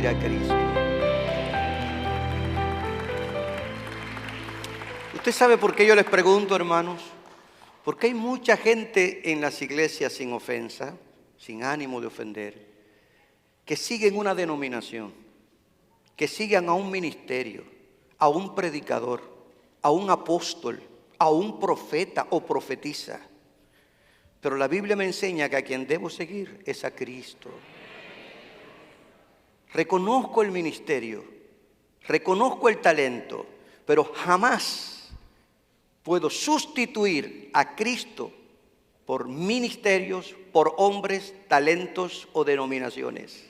seguir a Cristo. ¿Usted sabe por qué yo les pregunto, hermanos? Porque hay mucha gente en las iglesias, sin ofensa, sin ánimo de ofender, que siguen una denominación, que siguen a un ministerio, a un predicador, a un apóstol, a un profeta o profetisa. Pero la Biblia me enseña que a quien debo seguir es a Cristo. Reconozco el ministerio, reconozco el talento, pero jamás puedo sustituir a Cristo por ministerios, por hombres, talentos o denominaciones.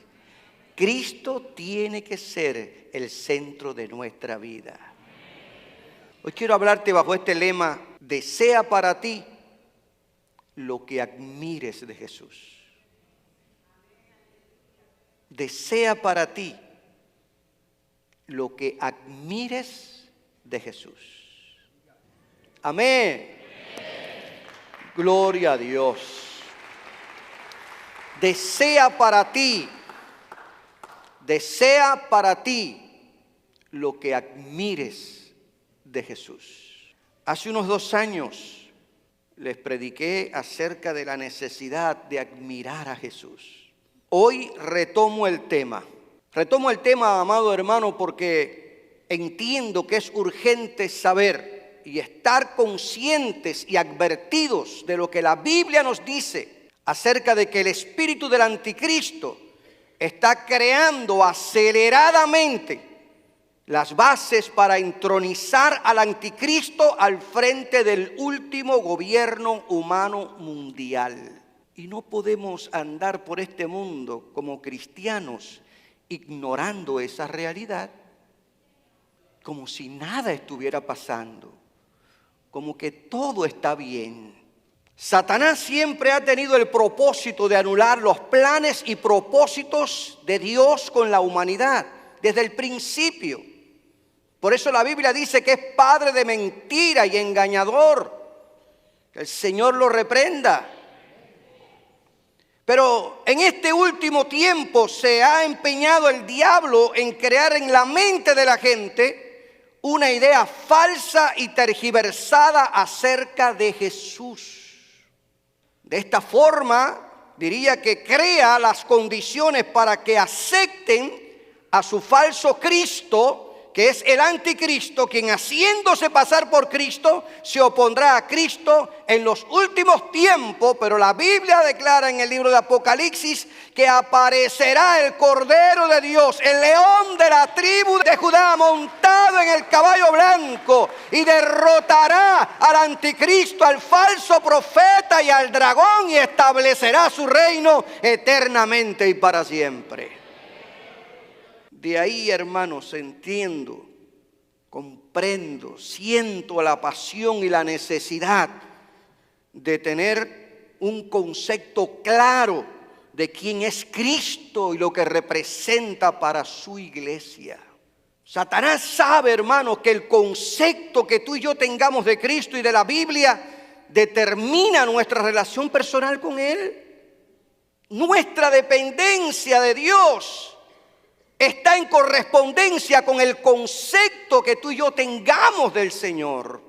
Cristo tiene que ser el centro de nuestra vida. Hoy quiero hablarte bajo este lema: desea para ti lo que admires de Jesús. Desea para ti lo que admires de Jesús. Amén. Gloria a Dios. Desea para ti lo que admires de Jesús. Hace unos 2 años les prediqué acerca de la necesidad de admirar a Jesús. Hoy retomo el tema, amado hermano, porque entiendo que es urgente saber y estar conscientes y advertidos de lo que la Biblia nos dice acerca de que el espíritu del anticristo está creando aceleradamente las bases para entronizar al anticristo al frente del último gobierno humano mundial. Y no podemos andar por este mundo como cristianos ignorando esa realidad, como si nada estuviera pasando, como que todo está bien. Satanás siempre ha tenido el propósito de anular los planes y propósitos de Dios con la humanidad desde el principio. Por eso la Biblia dice que es padre de mentira y engañador. Que el Señor lo reprenda. Pero en este último tiempo se ha empeñado el diablo en crear en la mente de la gente una idea falsa y tergiversada acerca de Jesús. De esta forma, diría que crea las condiciones para que acepten a su falso Cristo, que es el anticristo, quien haciéndose pasar por Cristo, se opondrá a Cristo en los últimos tiempos. Pero la Biblia declara en el libro de Apocalipsis que aparecerá el Cordero de Dios, el león de la tribu de Judá, montado en el caballo blanco, y derrotará al anticristo, al falso profeta y al dragón, y establecerá su reino eternamente y para siempre. De ahí, hermanos, entiendo, comprendo, siento la pasión y la necesidad de tener un concepto claro de quién es Cristo y lo que representa para su iglesia. Satanás sabe, hermanos, que el concepto que tú y yo tengamos de Cristo y de la Biblia determina nuestra relación personal con Él. Nuestra dependencia de Dios está en correspondencia con el concepto que tú y yo tengamos del Señor.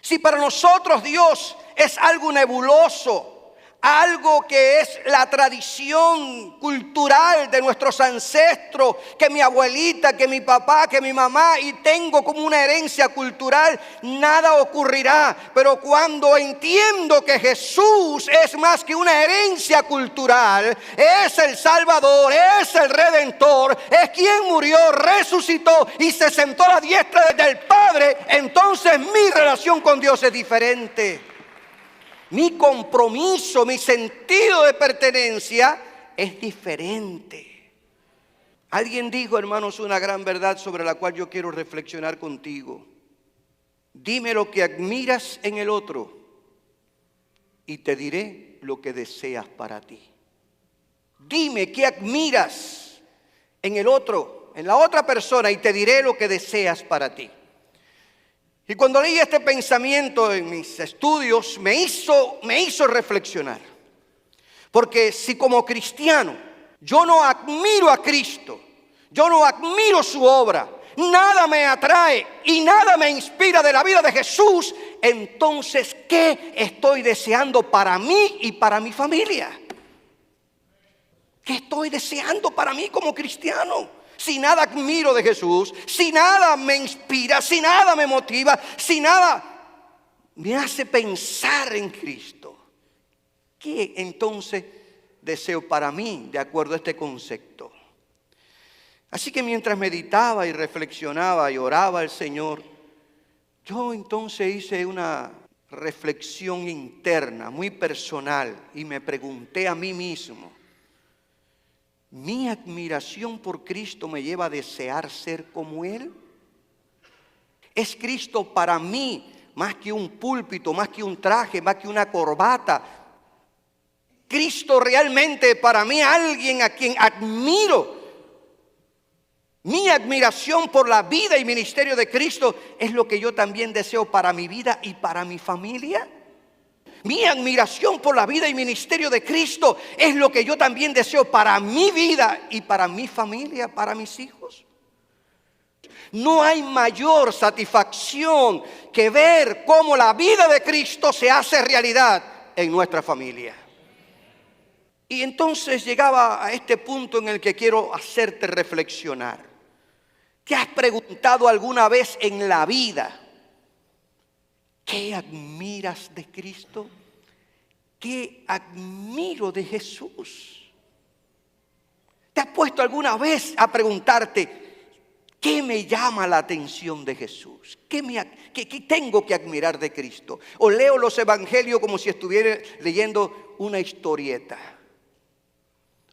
Si para nosotros Dios es algo nebuloso, algo que es la tradición cultural de nuestros ancestros, que mi abuelita, que mi papá, que mi mamá, y tengo como una herencia cultural, nada ocurrirá. Pero cuando entiendo que Jesús es más que una herencia cultural, es el Salvador, es el Redentor, es quien murió, resucitó y se sentó a la diestra del Padre, entonces mi relación con Dios es diferente. Mi compromiso, mi sentido de pertenencia es diferente. Alguien dijo, hermanos, una gran verdad sobre la cual yo quiero reflexionar contigo. Dime lo que admiras en el otro y te diré lo que deseas para ti. Dime qué admiras en el otro, en la otra persona, y te diré lo que deseas para ti. Y cuando leí este pensamiento en mis estudios, me hizo reflexionar. Porque si como cristiano yo no admiro a Cristo, yo no admiro su obra, nada me atrae y nada me inspira de la vida de Jesús, entonces, ¿qué estoy deseando para mí y para mi familia? ¿Qué estoy deseando para mí como cristiano? Si nada admiro de Jesús, si nada me inspira, si nada me motiva, si nada me hace pensar en Cristo, ¿qué entonces deseo para mí de acuerdo a este concepto? Así que mientras meditaba y reflexionaba y oraba al Señor, yo entonces hice una reflexión interna, muy personal, y me pregunté a mí mismo, ¿mi admiración por Cristo me lleva a desear ser como Él? ¿Es Cristo para mí más que un púlpito, más que un traje, más que una corbata? ¿Cristo realmente para mí alguien a quien admiro? Mi admiración por la vida y ministerio de Cristo es lo que yo también deseo para mi vida y para mi familia. Mi admiración por la vida y ministerio de Cristo es lo que yo también deseo para mi vida y para mi familia, para mis hijos. No hay mayor satisfacción que ver cómo la vida de Cristo se hace realidad en nuestra familia. Y entonces llegaba a este punto en el que quiero hacerte reflexionar. ¿Te has preguntado alguna vez en la vida qué admiras de Cristo? ¿Qué admiro de Jesús? ¿Te has puesto alguna vez a preguntarte qué me llama la atención de Jesús? ¿Qué tengo que admirar de Cristo? O leo los evangelios como si estuviera leyendo una historieta.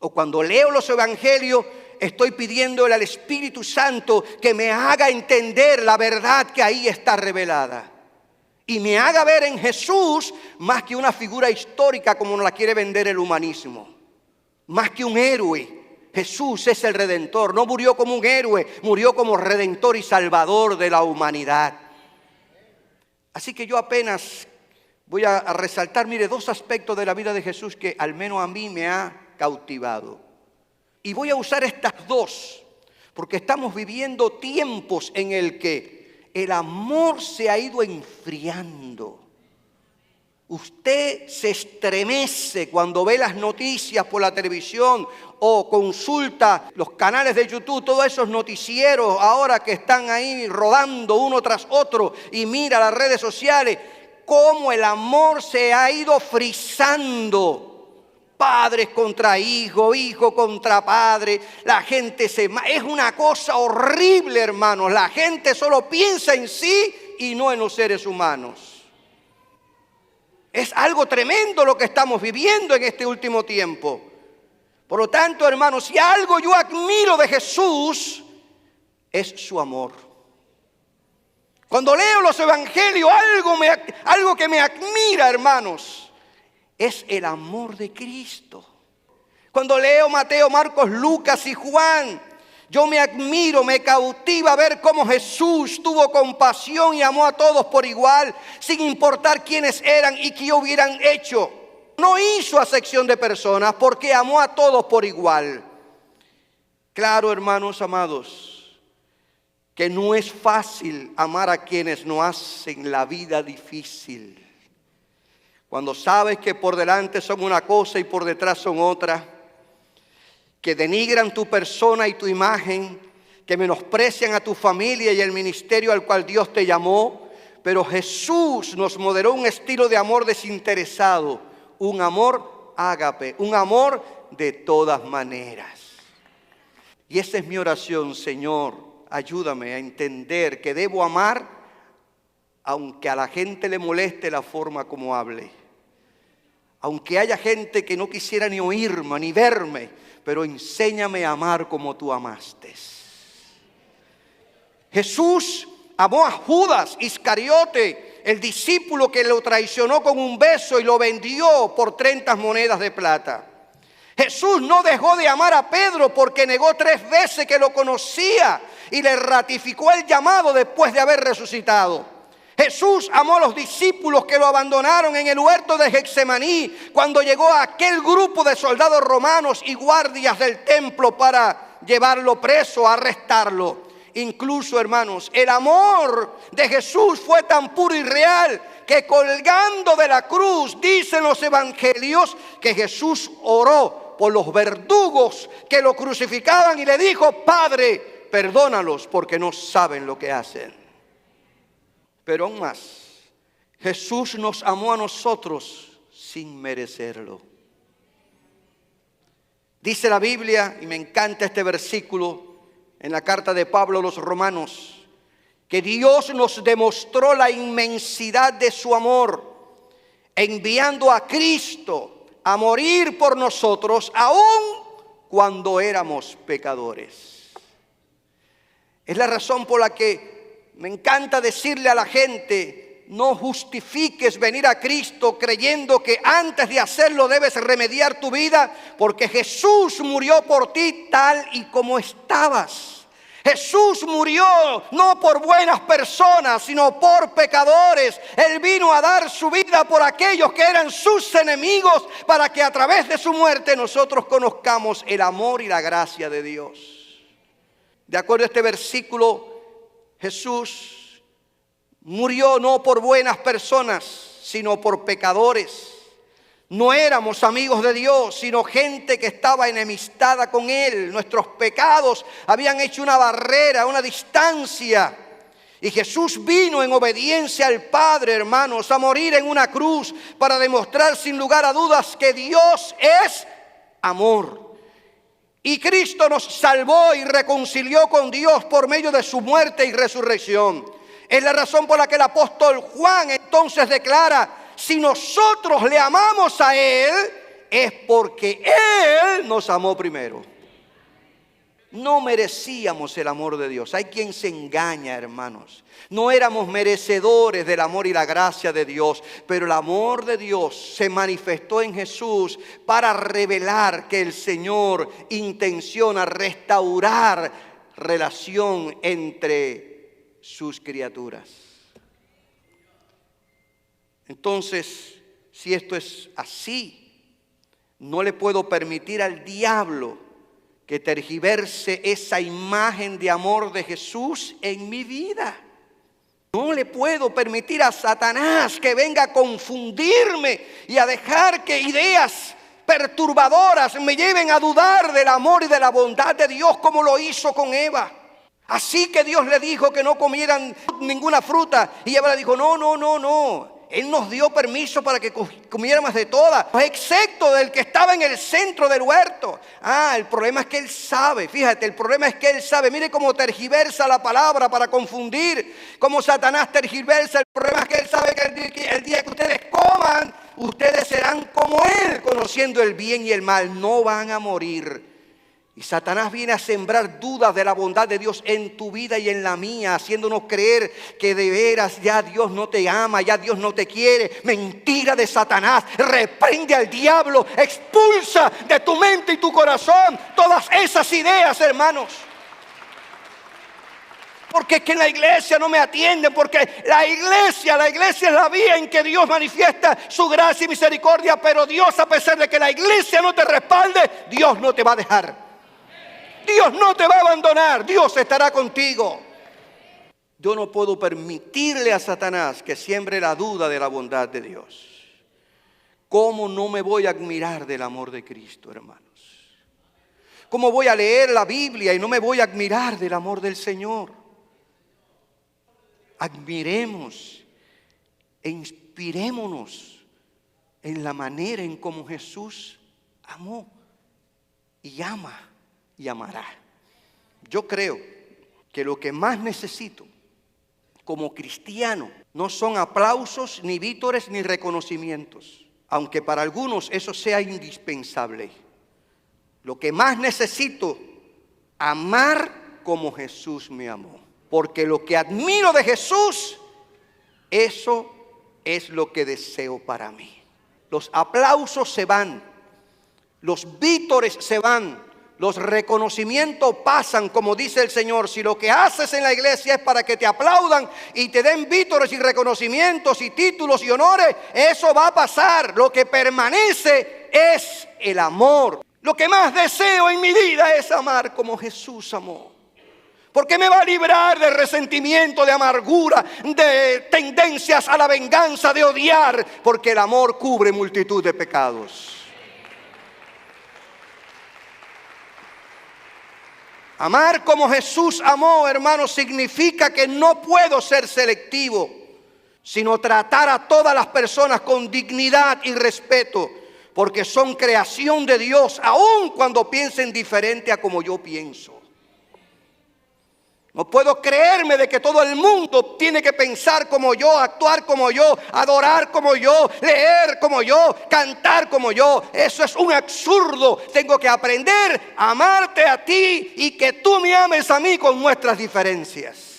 O cuando leo los evangelios estoy pidiéndole al Espíritu Santo que me haga entender la verdad que ahí está revelada. Y me haga ver en Jesús más que una figura histórica como nos la quiere vender el humanismo. Más que un héroe. Jesús es el Redentor. No murió como un héroe, murió como Redentor y Salvador de la humanidad. Así que yo apenas voy a resaltar, mire, dos aspectos de la vida de Jesús que al menos a mí me ha cautivado. Y voy a usar estas dos, porque estamos viviendo tiempos en el que el amor se ha ido enfriando. Usted se estremece cuando ve las noticias por la televisión o consulta los canales de YouTube, todos esos noticieros ahora que están ahí rodando uno tras otro y mira las redes sociales, cómo el amor se ha ido frizando. Padres contra hijos, hijo contra padre, la gente es una cosa horrible, hermanos. La gente solo piensa en sí y no en los seres humanos. Es algo tremendo lo que estamos viviendo en este último tiempo. Por lo tanto, hermanos, si algo yo admiro de Jesús, es su amor. Cuando leo los evangelios, algo que me admira, hermanos, es el amor de Cristo. Cuando leo Mateo, Marcos, Lucas y Juan, yo me admiro, me cautiva ver cómo Jesús tuvo compasión y amó a todos por igual, sin importar quiénes eran y qué hubieran hecho. No hizo acepción de personas porque amó a todos por igual. Claro, hermanos amados, que no es fácil amar a quienes nos hacen la vida difícil. Cuando sabes que por delante son una cosa y por detrás son otra, que denigran tu persona y tu imagen, que menosprecian a tu familia y el ministerio al cual Dios te llamó, pero Jesús nos modeló un estilo de amor desinteresado, un amor ágape, un amor de todas maneras. Y esa es mi oración, Señor, ayúdame a entender que debo amar aunque a la gente le moleste la forma como hable, aunque haya gente que no quisiera ni oírme ni verme, pero enséñame a amar como tú amaste. Jesús amó a Judas Iscariote, el discípulo que lo traicionó con un beso y lo vendió por 30 monedas de plata. Jesús no dejó de amar a Pedro porque negó 3 veces que lo conocía y le ratificó el llamado después de haber resucitado. Jesús amó a los discípulos que lo abandonaron en el huerto de Getsemaní cuando llegó aquel grupo de soldados romanos y guardias del templo para llevarlo preso, arrestarlo. Incluso, hermanos, el amor de Jesús fue tan puro y real que colgando de la cruz, dicen los evangelios, que Jesús oró por los verdugos que lo crucificaban y le dijo: Padre, perdónalos porque no saben lo que hacen. Pero aún más, Jesús nos amó a nosotros sin merecerlo. Dice la Biblia, y me encanta este versículo, en la carta de Pablo a los Romanos, que Dios nos demostró la inmensidad de su amor, enviando a Cristo a morir por nosotros, aun cuando éramos pecadores. Es la razón por la que me encanta decirle a la gente: no justifiques venir a Cristo creyendo que antes de hacerlo debes remediar tu vida, porque Jesús murió por ti tal y como estabas. Jesús murió no por buenas personas, sino por pecadores. Él vino a dar su vida por aquellos que eran sus enemigos, para que a través de su muerte nosotros conozcamos el amor y la gracia de Dios. De acuerdo a este versículo, Jesús murió no por buenas personas, sino por pecadores. No éramos amigos de Dios, sino gente que estaba enemistada con Él. Nuestros pecados habían hecho una barrera, una distancia. Y Jesús vino en obediencia al Padre, hermanos, a morir en una cruz para demostrar sin lugar a dudas que Dios es amor. Y Cristo nos salvó y reconcilió con Dios por medio de su muerte y resurrección. Es la razón por la que el apóstol Juan entonces declara: si nosotros le amamos a Él, es porque Él nos amó primero. No merecíamos el amor de Dios. Hay quien se engaña, hermanos. No éramos merecedores del amor y la gracia de Dios, pero el amor de Dios se manifestó en Jesús para revelar que el Señor intenciona restaurar relación entre sus criaturas. Entonces, si esto es así, no le puedo permitir al diablo que tergiverse esa imagen de amor de Jesús en mi vida. No le puedo permitir a Satanás que venga a confundirme y a dejar que ideas perturbadoras me lleven a dudar del amor y de la bondad de Dios, como lo hizo con Eva. Así que Dios le dijo que no comieran ninguna fruta y Eva le dijo: no. Él nos dio permiso para que comiéramos de todas, excepto del que estaba en el centro del huerto. El problema es que Él sabe, fíjate, el problema es que Él sabe. Mire cómo tergiversa la palabra para confundir, cómo Satanás tergiversa. El problema es que Él sabe que el día que ustedes coman, ustedes serán como Él, conociendo el bien y el mal, no van a morir. Y Satanás viene a sembrar dudas de la bondad de Dios en tu vida y en la mía, haciéndonos creer que de veras ya Dios no te ama, ya Dios no te quiere. Mentira de Satanás. Reprende al diablo, expulsa de tu mente y tu corazón todas esas ideas, hermanos. Porque es que en la iglesia no me atienden, porque la iglesia es la vía en que Dios manifiesta su gracia y misericordia. Pero Dios, a pesar de que la iglesia no te respalde, Dios no te va a dejar. Dios no te va a abandonar, Dios estará contigo. Yo no puedo permitirle a Satanás que siembre la duda de la bondad de Dios. ¿Cómo no me voy a admirar del amor de Cristo, hermanos? ¿Cómo voy a leer la Biblia y no me voy a admirar del amor del Señor? Admiremos e inspirémonos en la manera en cómo Jesús amó y ama y amará. Yo creo que lo que más necesito como cristiano no son aplausos, ni vítores, ni reconocimientos, aunque para algunos eso sea indispensable. Lo que más necesito, amar como Jesús me amó. Porque lo que admiro de Jesús, eso es lo que deseo para mí. Los aplausos se van, los vítores se van, Los reconocimientos pasan, como dice el Señor. Si lo que haces en la iglesia es para que te aplaudan y te den vítores y reconocimientos y títulos y honores, eso va a pasar. Lo que permanece es el amor. Lo que más deseo en mi vida es amar como Jesús amó. Porque me va a librar de resentimiento, de amargura, de tendencias a la venganza, de odiar. Porque el amor cubre multitud de pecados. Amar como Jesús amó, hermanos, significa que no puedo ser selectivo, sino tratar a todas las personas con dignidad y respeto, porque son creación de Dios, aun cuando piensen diferente a como yo pienso. No puedo creerme de que todo el mundo tiene que pensar como yo, actuar como yo, adorar como yo, leer como yo, cantar como yo. Eso es un absurdo. Tengo que aprender a amarte a ti y que tú me ames a mí con nuestras diferencias.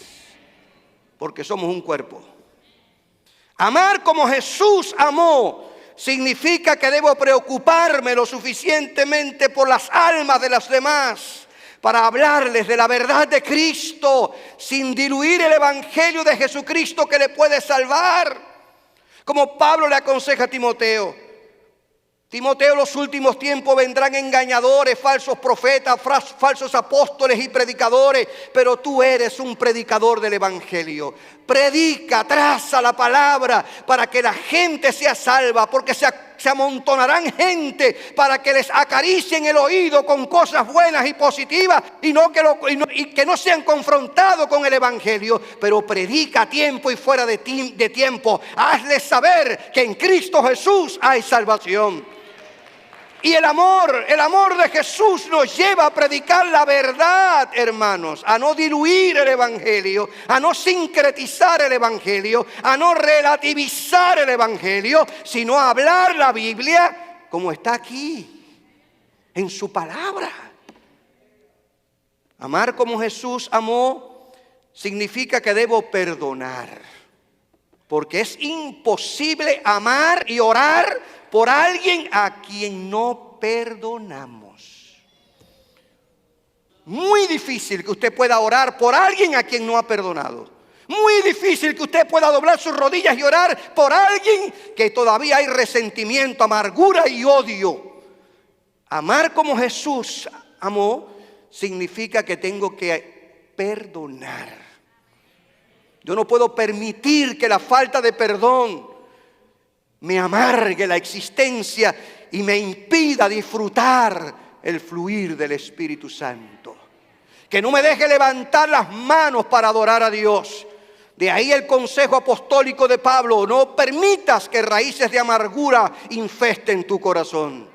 Porque somos un cuerpo. Amar como Jesús amó significa que debo preocuparme lo suficientemente por las almas de los demás para hablarles de la verdad de Cristo sin diluir el evangelio de Jesucristo que le puede salvar. Como Pablo le aconseja a Timoteo. Timoteo, los últimos tiempos vendrán engañadores, falsos profetas, falsos apóstoles y predicadores, pero tú eres un predicador del evangelio. Predica, traza la palabra para que la gente sea salva, porque se amontonarán gente para que les acaricien el oído con cosas buenas y positivas y que no sean confrontados con el evangelio. Pero predica a tiempo y fuera de tiempo. Hazles saber que en Cristo Jesús hay salvación. Y el amor de Jesús nos lleva a predicar la verdad, hermanos, a no diluir el evangelio, a no sincretizar el evangelio, a no relativizar el evangelio, sino a hablar la Biblia como está aquí, en su palabra. Amar como Jesús amó significa que debo perdonar, porque es imposible amar y orar por alguien a quien no perdonamos. Muy difícil que usted pueda orar por alguien a quien no ha perdonado. Muy difícil que usted pueda doblar sus rodillas y orar por alguien que todavía hay resentimiento, amargura y odio. Amar como Jesús amó significa que tengo que perdonar. Yo no puedo permitir que la falta de perdón me amargue la existencia y me impida disfrutar el fluir del Espíritu Santo. Que no me deje levantar las manos para adorar a Dios. De ahí el consejo apostólico de Pablo: no permitas que raíces de amargura infesten tu corazón.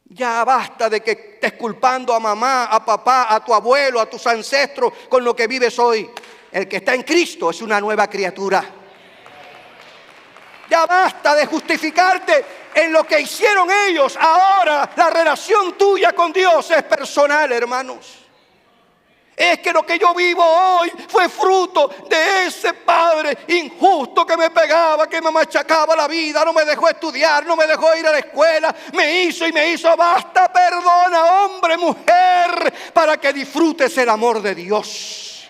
Ya basta de que estés culpando a mamá, a papá, a tu abuelo, a tus ancestros con lo que vives hoy. El que está en Cristo es una nueva criatura. Ya basta de justificarte en lo que hicieron ellos. Ahora la relación tuya con Dios es personal, hermanos. Es que lo que yo vivo hoy fue fruto de ese padre injusto que me pegaba, que me machacaba la vida, no me dejó estudiar, no me dejó ir a la escuela, me hizo. Basta, perdona, hombre, mujer, para que disfrutes el amor de Dios.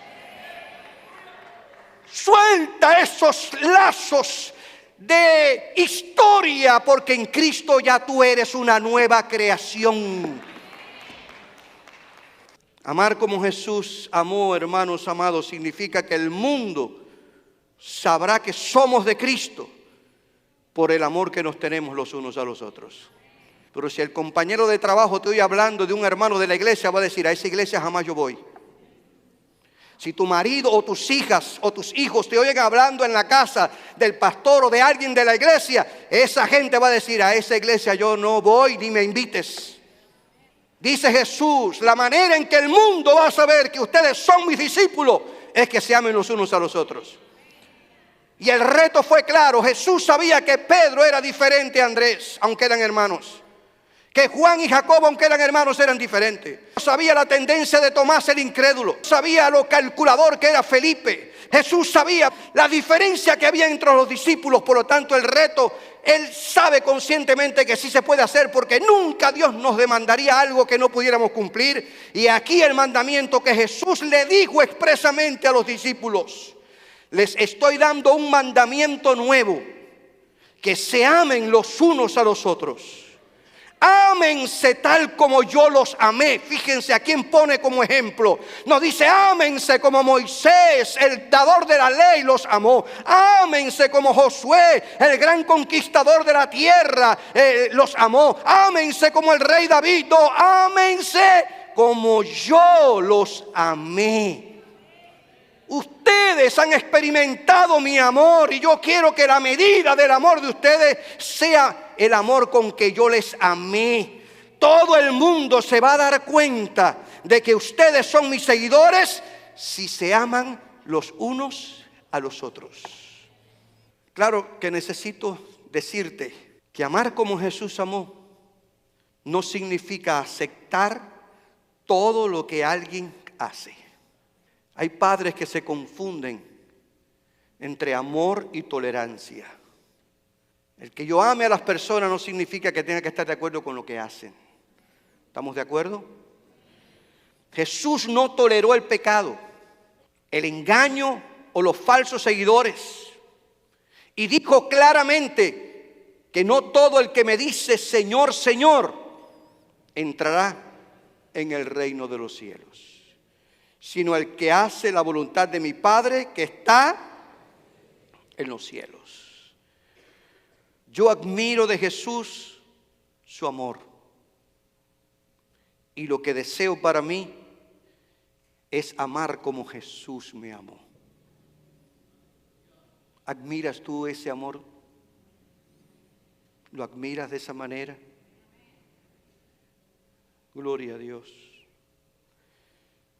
Suelta esos lazos de historia, porque en Cristo ya tú eres una nueva creación. Amar como Jesús amó, hermanos amados, significa que el mundo sabrá que somos de Cristo por el amor que nos tenemos los unos a los otros. Pero si el compañero de trabajo te oye hablando de un hermano de la iglesia, va a decir: a esa iglesia jamás yo voy. Si tu marido o tus hijas o tus hijos te oyen hablando en la casa del pastor o de alguien de la iglesia, esa gente va a decir: a esa iglesia yo no voy, ni me invites. Dice Jesús: la manera en que el mundo va a saber que ustedes son mis discípulos es que se amen los unos a los otros. Y el reto fue claro. Jesús sabía que Pedro era diferente a Andrés, aunque eran hermanos. Que Juan y Jacobo, aunque eran hermanos, eran diferentes. Sabía la tendencia de Tomás el incrédulo. Sabía lo calculador que era Felipe. Jesús sabía la diferencia que había entre los discípulos. Por lo tanto, el reto, Él sabe conscientemente que sí se puede hacer, porque nunca Dios nos demandaría algo que no pudiéramos cumplir. Y aquí el mandamiento que Jesús le dijo expresamente a los discípulos: les estoy dando un mandamiento nuevo, que se amen los unos a los otros. Ámense tal como yo los amé. Fíjense a quién pone como ejemplo. No dice ámense como Moisés, el dador de la ley, los amó. Ámense como Josué, el gran conquistador de la tierra, los amó. Ámense como el rey David. No, ámense como yo los amé. Ustedes han experimentado mi amor, y yo quiero que la medida del amor de ustedes sea el amor con que yo les amé. Todo el mundo se va a dar cuenta de que ustedes son mis seguidores si se aman los unos a los otros. Claro que necesito decirte que amar como Jesús amó no significa aceptar todo lo que alguien hace. Hay padres que se confunden entre amor y tolerancia. El que yo ame a las personas no significa que tenga que estar de acuerdo con lo que hacen. ¿Estamos de acuerdo? Jesús no toleró el pecado, el engaño o los falsos seguidores. Y dijo claramente que no todo el que me dice Señor, Señor, entrará en el reino de los cielos, sino el que hace la voluntad de mi Padre que está en los cielos. Yo admiro de Jesús su amor, y lo que deseo para mí es amar como Jesús me amó. ¿Admiras tú ese amor? ¿Lo admiras de esa manera? Gloria a Dios.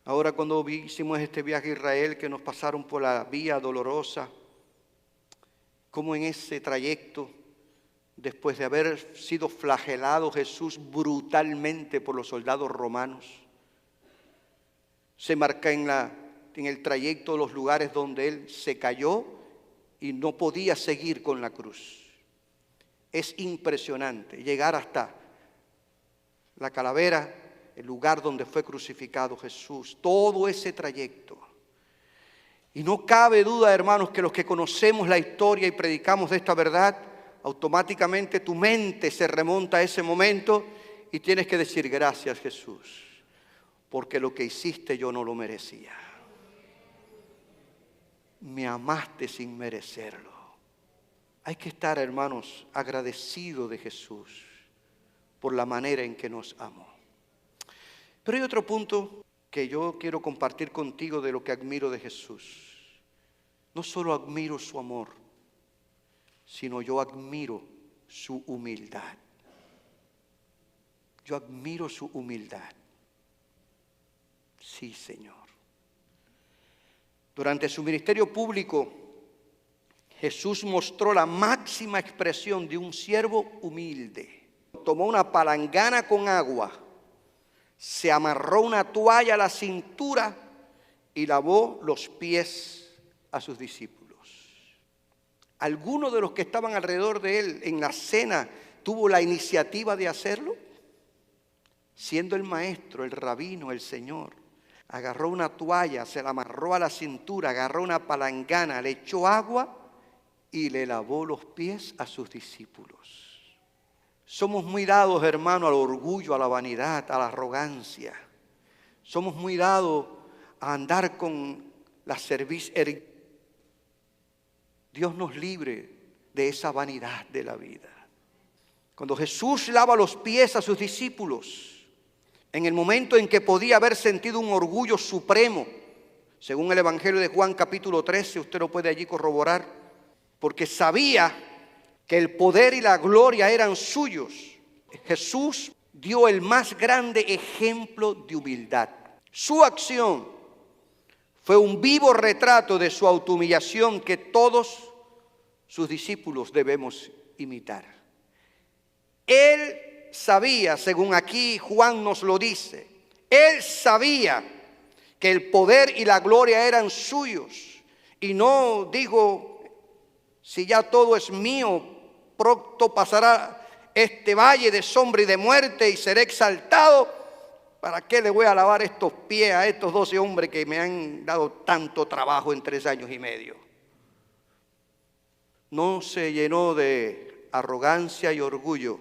Ahora, cuando hicimos este viaje a Israel, que nos pasaron por la vía dolorosa, como en ese trayecto, después de haber sido flagelado Jesús brutalmente por los soldados romanos, se marca en el trayecto los lugares donde Él se cayó y no podía seguir con la cruz. Es impresionante llegar hasta la calavera, el lugar donde fue crucificado Jesús, todo ese trayecto. Y no cabe duda, hermanos, que los que conocemos la historia y predicamos de esta verdad, automáticamente tu mente se remonta a ese momento y tienes que decir: gracias, Jesús, porque lo que hiciste yo no lo merecía. Me amaste sin merecerlo. Hay que estar, hermanos, agradecidos de Jesús por la manera en que nos amó. Pero hay otro punto que yo quiero compartir contigo de lo que admiro de Jesús. No solo admiro su amor, sino yo admiro su humildad. Yo admiro su humildad. Sí, Señor. Durante su ministerio público, Jesús mostró la máxima expresión de un siervo humilde. Tomó una palangana con agua, se amarró una toalla a la cintura y lavó los pies a sus discípulos. ¿Alguno de los que estaban alrededor de él en la cena tuvo la iniciativa de hacerlo? Siendo el maestro, el rabino, el Señor, agarró una toalla, se la amarró a la cintura, agarró una palangana, le echó agua y le lavó los pies a sus discípulos. Somos muy dados, hermano, al orgullo, a la vanidad, a la arrogancia. Somos muy dados a andar con la cerviz erguida. Dios nos libre de esa vanidad de la vida. Cuando Jesús lava los pies a sus discípulos, en el momento en que podía haber sentido un orgullo supremo, según el Evangelio de Juan capítulo 13, usted lo puede allí corroborar, porque sabía que el poder y la gloria eran suyos. Jesús dio el más grande ejemplo de humildad. Su acción fue un vivo retrato de su autohumillación que todos sus discípulos debemos imitar. Él sabía, según aquí Juan nos lo dice, él sabía que el poder y la gloria eran suyos. Y no digo, si ya todo es mío, pronto pasará este valle de sombra y de muerte y seré exaltado. ¿Para qué le voy a lavar estos pies a estos 12 hombres que me han dado tanto trabajo en 3 años y medio? No se llenó de arrogancia y orgullo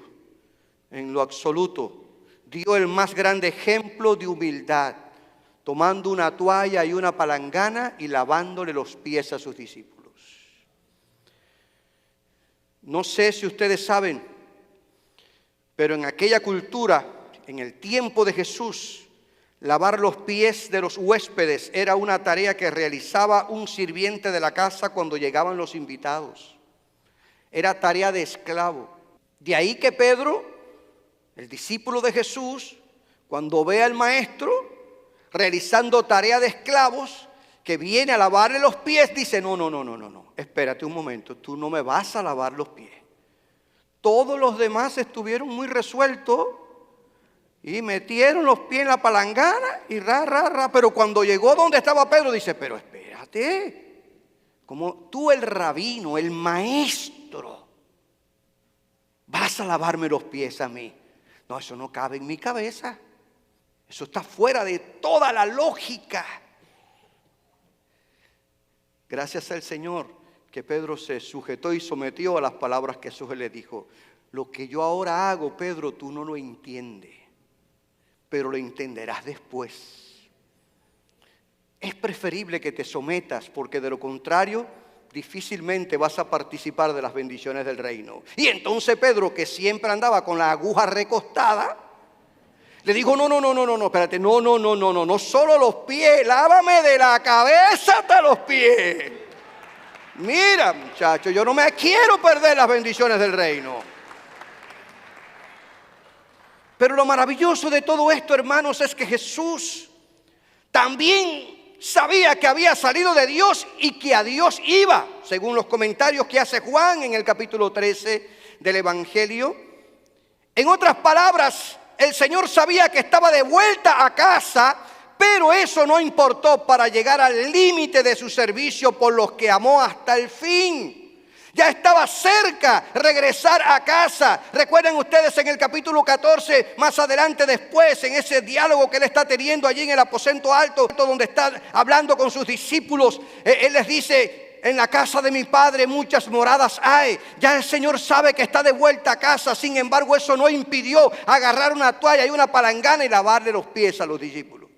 en lo absoluto. Dio el más grande ejemplo de humildad, tomando una toalla y una palangana y lavándole los pies a sus discípulos. No sé si ustedes saben, pero en aquella cultura, en el tiempo de Jesús, lavar los pies de los huéspedes era una tarea que realizaba un sirviente de la casa cuando llegaban los invitados. Era tarea de esclavo. De ahí que Pedro, el discípulo de Jesús, cuando ve al maestro realizando tarea de esclavos, que viene a lavarle los pies, dice, no, espérate un momento, tú no me vas a lavar los pies. Todos los demás estuvieron muy resueltos y metieron los pies en la palangana y pero cuando llegó donde estaba Pedro, dice, pero espérate, como tú el rabino, el maestro, vas a lavarme los pies a mí. No, eso no cabe en mi cabeza. Eso está fuera de toda la lógica. Gracias al Señor que Pedro se sujetó y sometió a las palabras que Jesús le dijo. Lo que yo ahora hago, Pedro, tú no lo entiendes, pero lo entenderás después. Es preferible que te sometas, porque de lo contrario, difícilmente vas a participar de las bendiciones del reino. Y entonces Pedro, que siempre andaba con la aguja recostada, le dijo, no, espérate, no solo los pies, lávame de la cabeza hasta los pies. Mira, muchacho, yo no me quiero perder las bendiciones del reino. Pero lo maravilloso de todo esto, hermanos, es que Jesús también sabía que había salido de Dios y que a Dios iba, según los comentarios que hace Juan en el capítulo 13 del Evangelio. En otras palabras, el Señor sabía que estaba de vuelta a casa, pero eso no importó para llegar al límite de su servicio por los que amó hasta el fin. Ya estaba cerca regresar a casa. Recuerden ustedes en el capítulo 14, más adelante después, en ese diálogo que él está teniendo allí en el aposento alto, donde está hablando con sus discípulos, él les dice, en la casa de mi padre muchas moradas hay. Ya el Señor sabe que está de vuelta a casa. Sin embargo, eso no impidió agarrar una toalla y una palangana y lavarle los pies a los discípulos.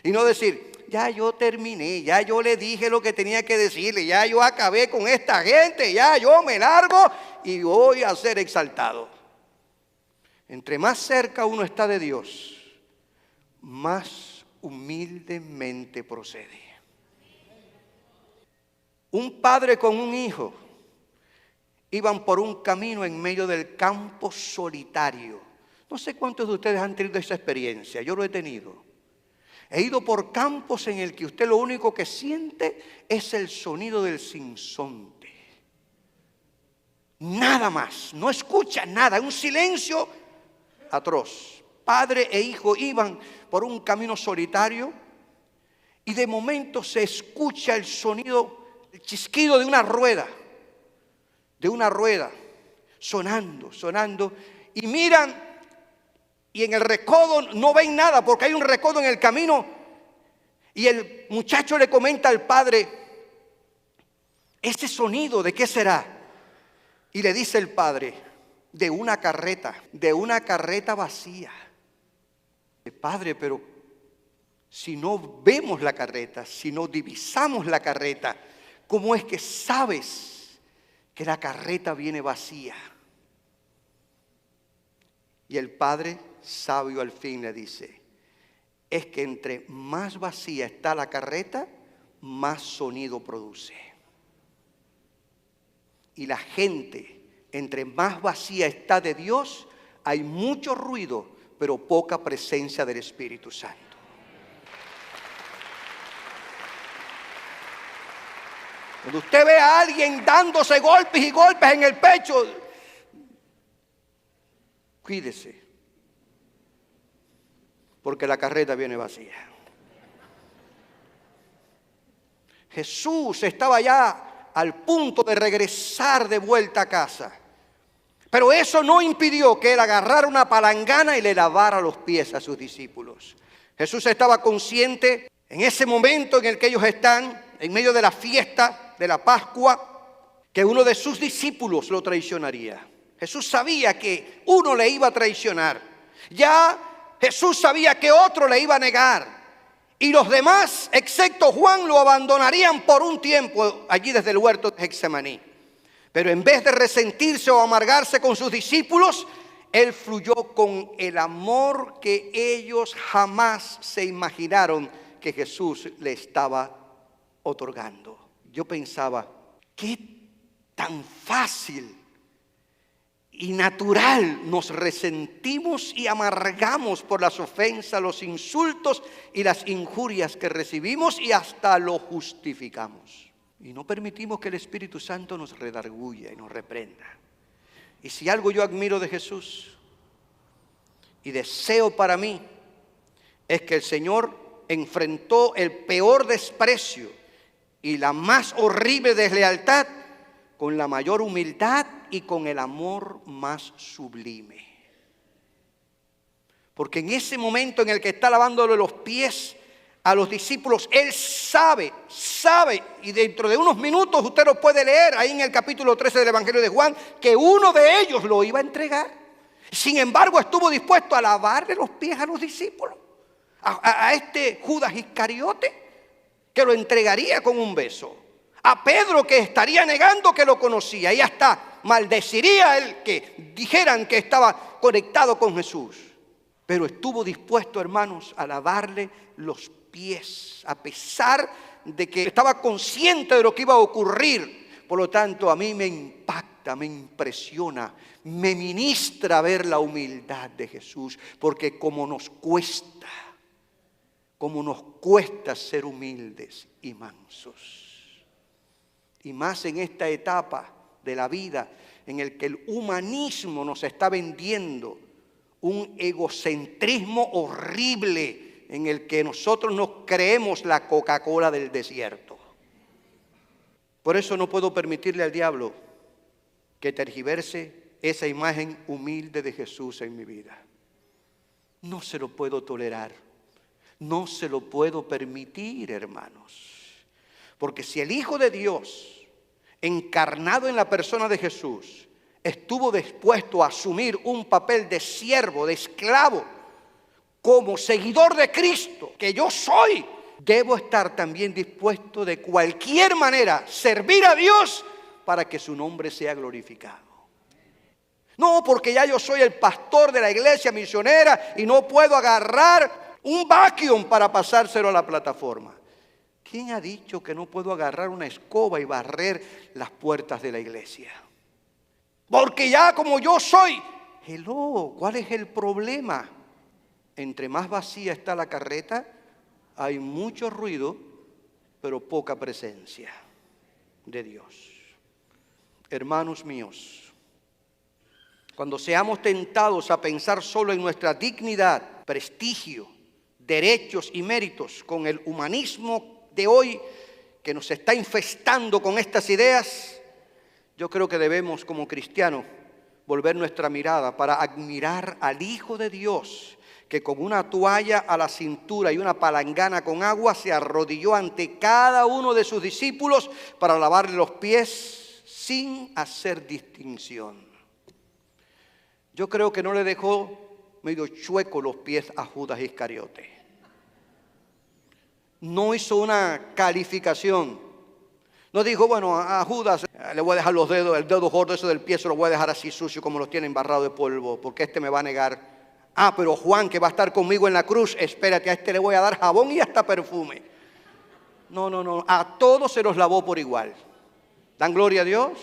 Y no decir, ya yo terminé, ya yo le dije lo que tenía que decirle, ya yo acabé con esta gente, ya yo me largo y voy a ser exaltado. Entre más cerca uno está de Dios, más humildemente procede. Un padre con un hijo iban por un camino en medio del campo solitario. No sé cuántos de ustedes han tenido esa experiencia, yo lo he tenido. He ido por campos en el que usted lo único que siente es el sonido del sinsonte. Nada más, no escucha nada, un silencio atroz. Padre e hijo iban por un camino solitario y de momento se escucha el sonido, el chisquido de una rueda, sonando, y miran. Y en el recodo no ven nada porque hay un recodo en el camino. Y el muchacho le comenta al padre, ¿ese sonido de qué será? Y le dice el padre, de una carreta vacía. Padre, pero si no vemos la carreta, si no divisamos la carreta, ¿cómo es que sabes que la carreta viene vacía? Y el padre sabio al fin le dice, es que entre más vacía está la carreta, más sonido produce. Y la gente, entre más vacía está de Dios, hay mucho ruido, pero poca presencia del Espíritu Santo. Cuando usted ve a alguien dándose golpes y golpes en el pecho, cuídese, porque la carreta viene vacía. Jesús estaba ya al punto de regresar de vuelta a casa. Pero eso no impidió que él agarrara una palangana y le lavara los pies a sus discípulos. Jesús estaba consciente en ese momento en el que ellos están, en medio de la fiesta de la Pascua, que uno de sus discípulos lo traicionaría. Jesús sabía que uno le iba a traicionar. Ya Jesús sabía que otro le iba a negar. Y los demás, excepto Juan, lo abandonarían por un tiempo allí desde el huerto de Getsemaní. Pero en vez de resentirse o amargarse con sus discípulos, él fluyó con el amor que ellos jamás se imaginaron que Jesús le estaba otorgando. Yo pensaba, qué tan fácil y natural nos resentimos y amargamos por las ofensas, los insultos y las injurias que recibimos y hasta lo justificamos. Y no permitimos que el Espíritu Santo nos redarguya y nos reprenda. Y si algo yo admiro de Jesús y deseo para mí, es que el Señor enfrentó el peor desprecio y la más horrible deslealtad con la mayor humildad y con el amor más sublime. Porque en ese momento en el que está lavándole los pies a los discípulos, él sabe, y dentro de unos minutos usted lo puede leer ahí en el capítulo 13 del Evangelio de Juan, que uno de ellos lo iba a entregar. Sin embargo, estuvo dispuesto a lavarle los pies a los discípulos, a este Judas Iscariote, que lo entregaría con un beso, a Pedro, que estaría negando que lo conocía, y hasta maldeciría el que dijeran que estaba conectado con Jesús. Pero estuvo dispuesto, hermanos, a lavarle los pies, a pesar de que estaba consciente de lo que iba a ocurrir. Por lo tanto, a mí me impacta, me impresiona, me ministra ver la humildad de Jesús, porque como nos cuesta ser humildes y mansos. Y más en esta etapa de la vida en el que el humanismo nos está vendiendo un egocentrismo horrible en el que nosotros nos creemos la Coca-Cola del desierto. Por eso no puedo permitirle al diablo que tergiverse esa imagen humilde de Jesús en mi vida. No se lo puedo tolerar, no se lo puedo permitir, hermanos. Porque si el Hijo de Dios, encarnado en la persona de Jesús, estuvo dispuesto a asumir un papel de siervo, de esclavo, como seguidor de Cristo, que yo soy, debo estar también dispuesto de cualquier manera servir a Dios para que su nombre sea glorificado. No porque ya yo soy el pastor de la iglesia misionera y no puedo agarrar un vacuum para pasárselo a la plataforma. ¿Quién ha dicho que no puedo agarrar una escoba y barrer las puertas de la iglesia? Porque ya como yo soy, hello, ¿cuál es el problema? Entre más vacía está la carreta, hay mucho ruido, pero poca presencia de Dios. Hermanos míos, cuando seamos tentados a pensar solo en nuestra dignidad, prestigio, derechos y méritos, con el humanismo de hoy que nos está infestando con estas ideas, yo creo que debemos como cristianos volver nuestra mirada para admirar al Hijo de Dios, que con una toalla a la cintura y una palangana con agua se arrodilló ante cada uno de sus discípulos para lavarle los pies sin hacer distinción. Yo creo que no le dejó medio chueco los pies a Judas Iscariote. No hizo una calificación. No dijo, bueno, a Judas le voy a dejar los dedos, el dedo gordo ese del pie se lo voy a dejar así sucio como los tiene embarrado de polvo, porque este me va a negar. Pero Juan, que va a estar conmigo en la cruz, espérate, a este le voy a dar jabón y hasta perfume. No, a todos se los lavó por igual. ¿Dan gloria a Dios?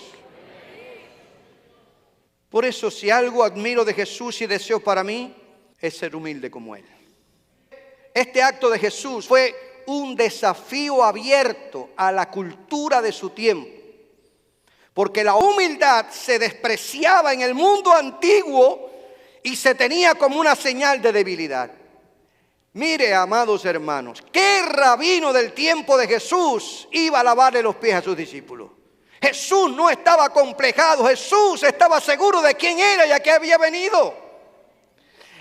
Por eso, si algo admiro de Jesús y deseo para mí, es ser humilde como Él. Este acto de Jesús fue un desafío abierto a la cultura de su tiempo, porque la humildad se despreciaba en el mundo antiguo y se tenía como una señal de debilidad. Mire, amados hermanos, ¿qué rabino del tiempo de Jesús iba a lavarle los pies a sus discípulos? Jesús no estaba acomplejado, Jesús estaba seguro de quién era y a qué había venido.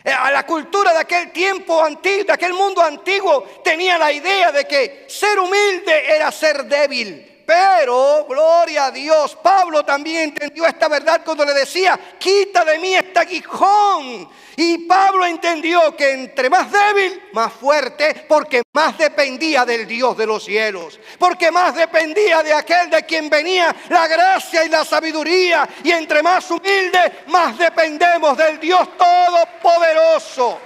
A la cultura de aquel tiempo antiguo, de aquel mundo antiguo, tenía la idea de que ser humilde era ser débil. Pero, gloria a Dios, Pablo también entendió esta verdad cuando le decía, quita de mí este aguijón. Y Pablo entendió que entre más débil, más fuerte, porque más dependía del Dios de los cielos. Porque más dependía de aquel de quien venía la gracia y la sabiduría. Y entre más humilde, más dependemos del Dios Todopoderoso,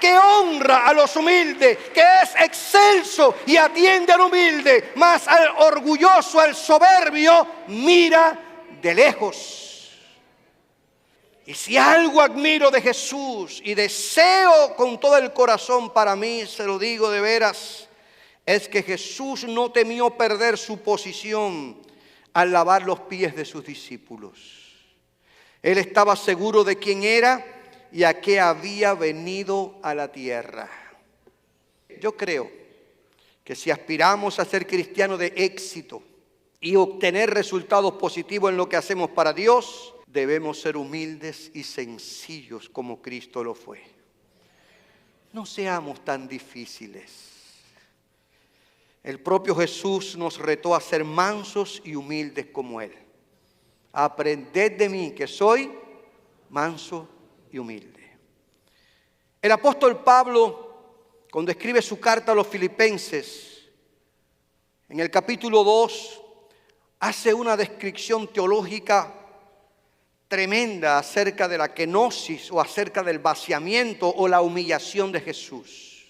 que honra a los humildes, que es excelso y atiende al humilde, mas al orgulloso, al soberbio, mira de lejos. Y si algo admiro de Jesús y deseo con todo el corazón para mí, se lo digo de veras, es que Jesús no temió perder su posición al lavar los pies de sus discípulos. Él estaba seguro de quién era y a qué había venido a la tierra. Yo creo que si aspiramos a ser cristianos de éxito y obtener resultados positivos en lo que hacemos para Dios, debemos ser humildes y sencillos como Cristo lo fue. No seamos tan difíciles. El propio Jesús nos retó a ser mansos y humildes como Él. Aprended de mí que soy manso y humilde. El apóstol Pablo, cuando escribe su carta a los Filipenses, en el capítulo 2, hace una descripción teológica tremenda acerca de la kenosis o acerca del vaciamiento o la humillación de Jesús.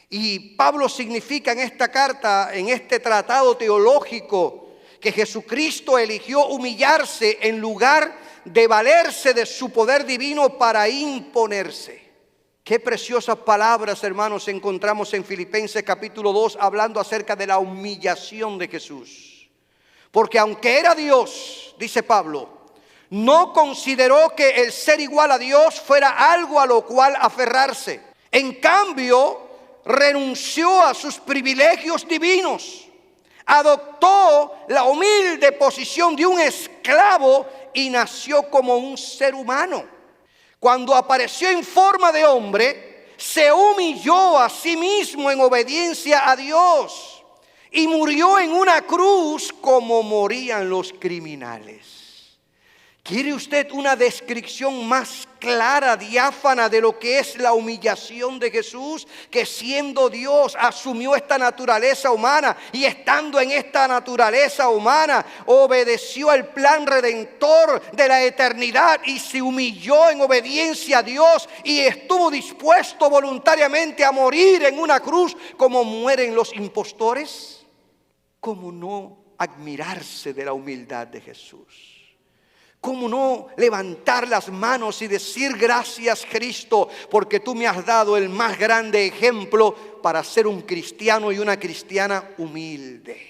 Y Pablo significa en esta carta, en este tratado teológico, que Jesucristo eligió humillarse en lugar de valerse de su poder divino para imponerse. Qué preciosas palabras, hermanos, encontramos en Filipenses capítulo 2 hablando acerca de la humillación de Jesús. Porque aunque era Dios, dice Pablo, no consideró que el ser igual a Dios fuera algo a lo cual aferrarse. En cambio, renunció a sus privilegios divinos. Adoptó la humilde posición de un esclavo y nació como un ser humano. Cuando apareció en forma de hombre, se humilló a sí mismo en obediencia a Dios y murió en una cruz como morían los criminales. ¿Quiere usted una descripción más clara, diáfana de lo que es la humillación de Jesús? Que siendo Dios asumió esta naturaleza humana y estando en esta naturaleza humana obedeció al plan redentor de la eternidad y se humilló en obediencia a Dios y estuvo dispuesto voluntariamente a morir en una cruz como mueren los impostores. ¿Cómo no admirarse de la humildad de Jesús? ¿Cómo no levantar las manos y decir gracias, Cristo, porque tú me has dado el más grande ejemplo para ser un cristiano y una cristiana humilde?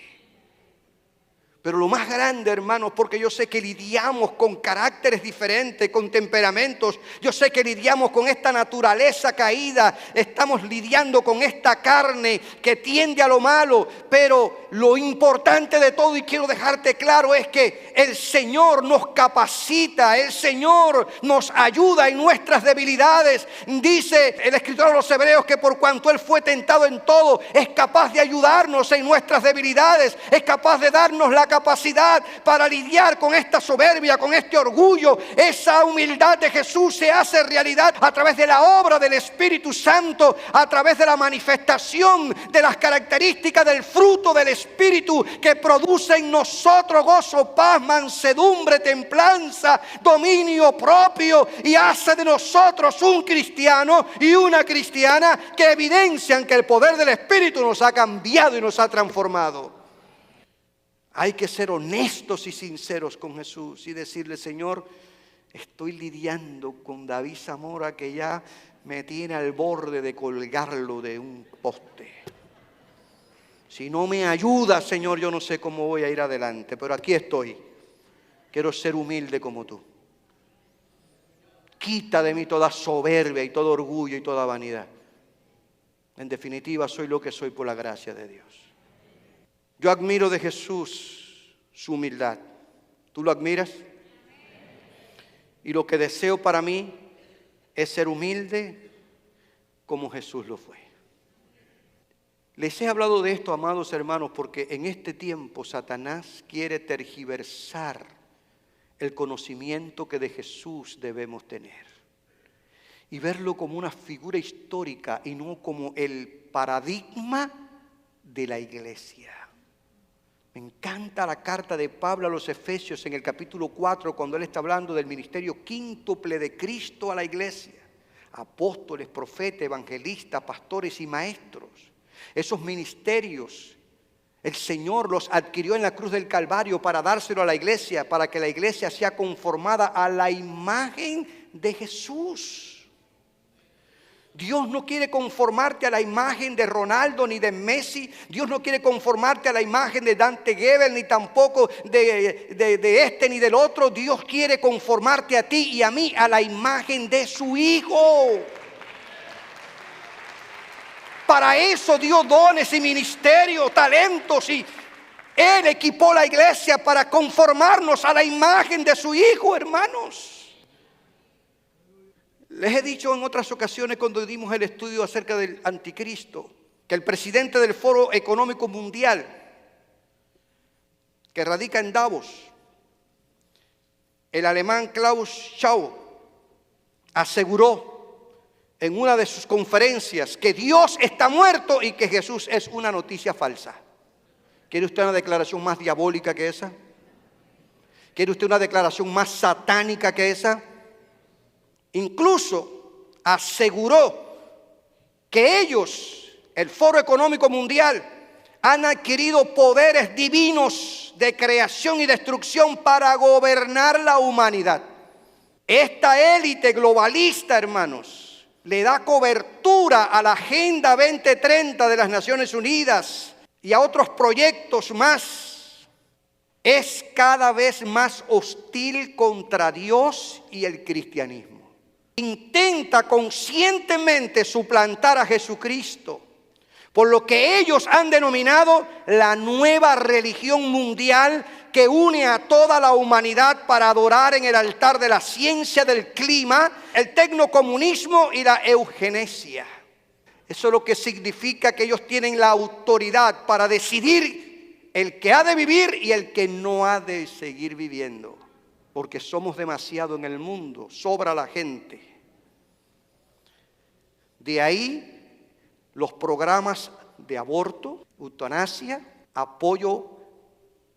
Pero lo más grande, hermanos, porque yo sé que lidiamos con caracteres diferentes, con temperamentos. Yo sé que lidiamos con esta naturaleza caída. Estamos lidiando con esta carne que tiende a lo malo. Pero lo importante de todo, y quiero dejarte claro, es que el Señor nos capacita. El Señor nos ayuda en nuestras debilidades. Dice el escritor de los Hebreos que por cuanto Él fue tentado en todo, es capaz de ayudarnos en nuestras debilidades. Es capaz de darnos la capacidad para lidiar con esta soberbia, con este orgullo. Esa humildad de Jesús se hace realidad a través de la obra del Espíritu Santo, a través de la manifestación de las características del fruto del Espíritu que produce en nosotros gozo, paz, mansedumbre, templanza, dominio propio, y hace de nosotros un cristiano y una cristiana que evidencian que el poder del Espíritu nos ha cambiado y nos ha transformado. Hay que ser honestos y sinceros con Jesús y decirle: Señor, estoy lidiando con David Zamora que ya me tiene al borde de colgarlo de un poste. Si no me ayuda, Señor, yo no sé cómo voy a ir adelante, pero aquí estoy. Quiero ser humilde como tú. Quita de mí toda soberbia y todo orgullo y toda vanidad. En definitiva, soy lo que soy por la gracia de Dios. Yo admiro de Jesús su humildad. ¿Tú lo admiras? Y lo que deseo para mí es ser humilde como Jesús lo fue. Les he hablado de esto, amados hermanos, porque en este tiempo Satanás quiere tergiversar el conocimiento que de Jesús debemos tener y verlo como una figura histórica y no como el paradigma de la iglesia. Me encanta la carta de Pablo a los Efesios en el capítulo 4, cuando él está hablando del ministerio quíntuple de Cristo a la iglesia. Apóstoles, profetas, evangelistas, pastores y maestros. Esos ministerios el Señor los adquirió en la cruz del Calvario para dárselo a la iglesia, para que la iglesia sea conformada a la imagen de Jesús. Dios no quiere conformarte a la imagen de Ronaldo ni de Messi. Dios no quiere conformarte a la imagen de Dante Gebel, ni tampoco de este ni del otro. Dios quiere conformarte a ti y a mí a la imagen de su Hijo. Para eso dio dones y ministerios, talentos, y Él equipó la iglesia para conformarnos a la imagen de su Hijo, hermanos. Les he dicho en otras ocasiones cuando dimos el estudio acerca del anticristo, que el presidente del Foro Económico Mundial, que radica en Davos, el alemán Klaus Schwab, aseguró en una de sus conferencias que Dios está muerto y que Jesús es una noticia falsa. ¿Quiere usted una declaración más diabólica que esa? ¿Quiere usted una declaración más satánica que esa? Incluso aseguró que ellos, el Foro Económico Mundial, han adquirido poderes divinos de creación y destrucción para gobernar la humanidad. Esta élite globalista, hermanos, le da cobertura a la Agenda 2030 de las Naciones Unidas y a otros proyectos más. Es cada vez más hostil contra Dios y el cristianismo. Intenta conscientemente suplantar a Jesucristo, por lo que ellos han denominado la nueva religión mundial que une a toda la humanidad para adorar en el altar de la ciencia del clima, el tecnocomunismo y la eugenesia. Eso es lo que significa que ellos tienen la autoridad para decidir el que ha de vivir y el que no ha de seguir viviendo, porque somos demasiado en el mundo, sobra la gente. De ahí los programas de aborto, eutanasia, apoyo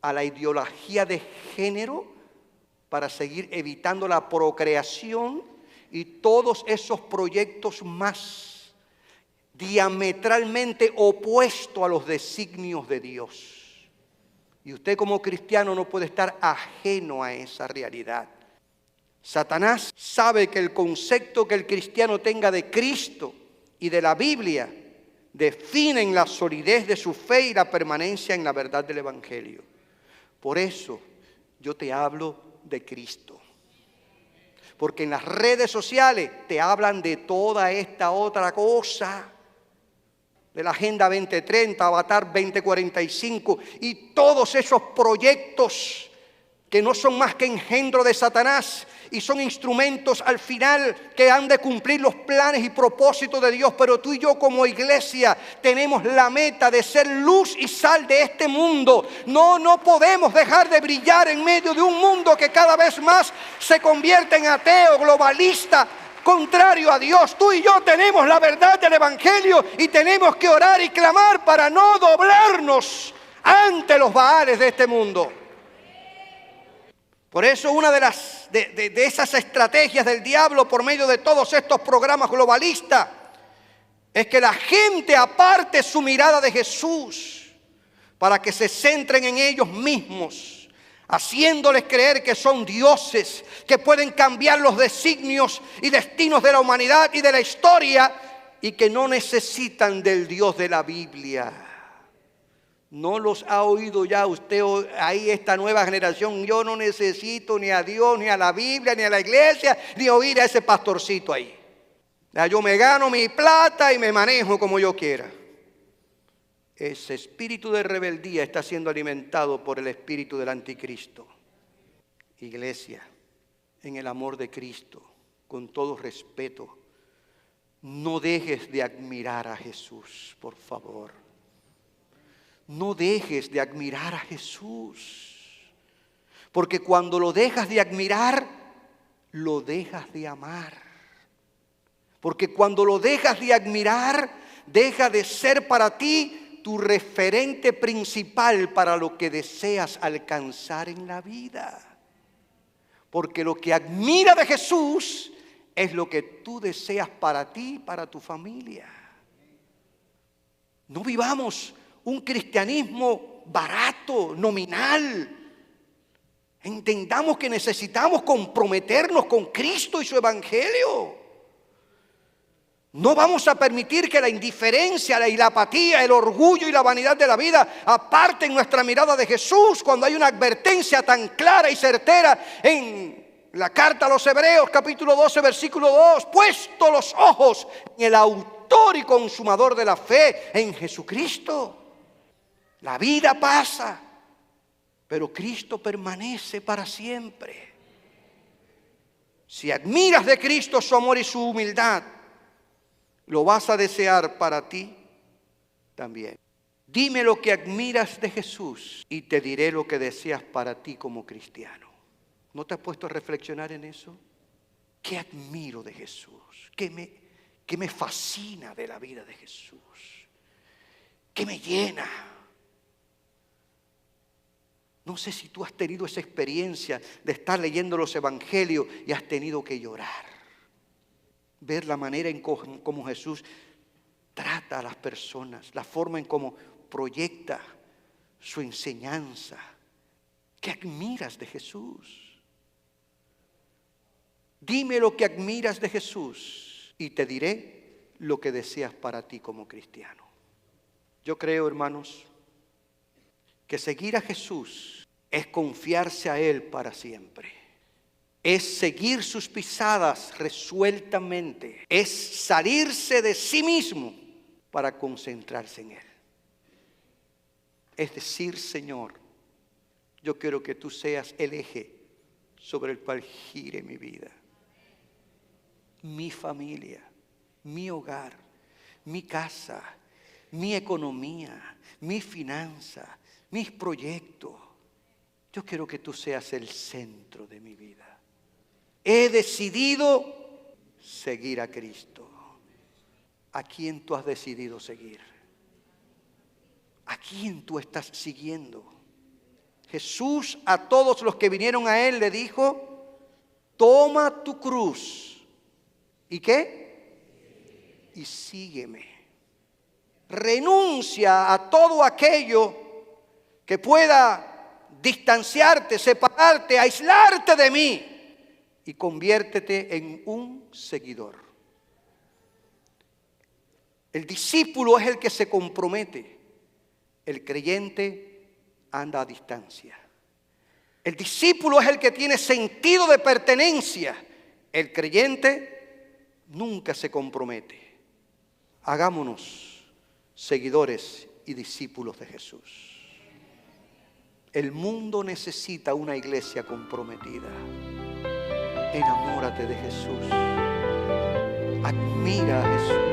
a la ideología de género para seguir evitando la procreación y todos esos proyectos más diametralmente opuestos a los designios de Dios. Y usted como cristiano no puede estar ajeno a esa realidad. Satanás sabe que el concepto que el cristiano tenga de Cristo y de la Biblia definen la solidez de su fe y la permanencia en la verdad del Evangelio. Por eso yo te hablo de Cristo. Porque en las redes sociales te hablan de toda esta otra cosa, de la Agenda 2030, Avatar 2045 y todos esos proyectos que no son más que engendro de Satanás y son instrumentos al final que han de cumplir los planes y propósitos de Dios. Pero tú y yo como iglesia tenemos la meta de ser luz y sal de este mundo. No podemos dejar de brillar en medio de un mundo que cada vez más se convierte en ateo, globalista, contrario a Dios. Tú y yo tenemos la verdad del Evangelio y tenemos que orar y clamar para no doblarnos ante los baales de este mundo. Por eso una de esas estrategias del diablo por medio de todos estos programas globalistas es que la gente aparte su mirada de Jesús para que se centren en ellos mismos, haciéndoles creer que son dioses, que pueden cambiar los designios y destinos de la humanidad y de la historia y que no necesitan del Dios de la Biblia. ¿No los ha oído ya usted ahí, esta nueva generación? Yo no necesito ni a Dios, ni a la Biblia, ni a la iglesia, ni oír a ese pastorcito ahí. Ya yo me gano mi plata y me manejo como yo quiera. Ese espíritu de rebeldía está siendo alimentado por el espíritu del anticristo. Iglesia, en el amor de Cristo, con todo respeto, no dejes de admirar a Jesús, por favor. No dejes de admirar a Jesús. Porque cuando lo dejas de admirar, lo dejas de amar. Porque cuando lo dejas de admirar, deja de ser para ti tu referente principal para lo que deseas alcanzar en la vida. Porque lo que admira de Jesús es lo que tú deseas para ti y para tu familia. No vivamos un cristianismo barato, nominal. Entendamos que necesitamos comprometernos con Cristo y su evangelio. No vamos a permitir que la indiferencia y la apatía, el orgullo y la vanidad de la vida aparten nuestra mirada de Jesús cuando hay una advertencia tan clara y certera en la carta a los Hebreos, capítulo 12, versículo 2. Puesto los ojos en el autor y consumador de la fe, en Jesucristo. La vida pasa, pero Cristo permanece para siempre. Si admiras de Cristo su amor y su humildad, lo vas a desear para ti también. Dime lo que admiras de Jesús y te diré lo que deseas para ti como cristiano. ¿No te has puesto a reflexionar en eso? ¿Qué admiro de Jesús? ¿Qué me fascina de la vida de Jesús? ¿Qué me llena? No sé si tú has tenido esa experiencia de estar leyendo los evangelios y has tenido que llorar. Ver la manera en cómo Jesús trata a las personas, la forma en cómo proyecta su enseñanza. ¿Qué admiras de Jesús? Dime lo que admiras de Jesús y te diré lo que deseas para ti como cristiano. Yo creo, hermanos, que seguir a Jesús es confiarse a Él para siempre. Es seguir sus pisadas resueltamente. Es salirse de sí mismo para concentrarse en Él. Es decir, Señor, yo quiero que tú seas el eje sobre el cual gire mi vida. Mi familia, mi hogar, mi casa, mi economía, mi finanza, mis proyectos. Yo quiero que tú seas el centro de mi vida. He decidido seguir a Cristo. ¿A quién tú has decidido seguir? ¿A quién tú estás siguiendo? Jesús a todos los que vinieron a Él le dijo: toma tu cruz. ¿Y qué? Y sígueme. Renuncia a todo aquello que pueda distanciarte, separarte, aislarte de mí. Y conviértete en un seguidor. El discípulo es el que se compromete. El creyente anda a distancia. El discípulo es el que tiene sentido de pertenencia. El creyente nunca se compromete. Hagámonos seguidores y discípulos de Jesús. El mundo necesita una iglesia comprometida. Enamórate de Jesús. Admira a Jesús.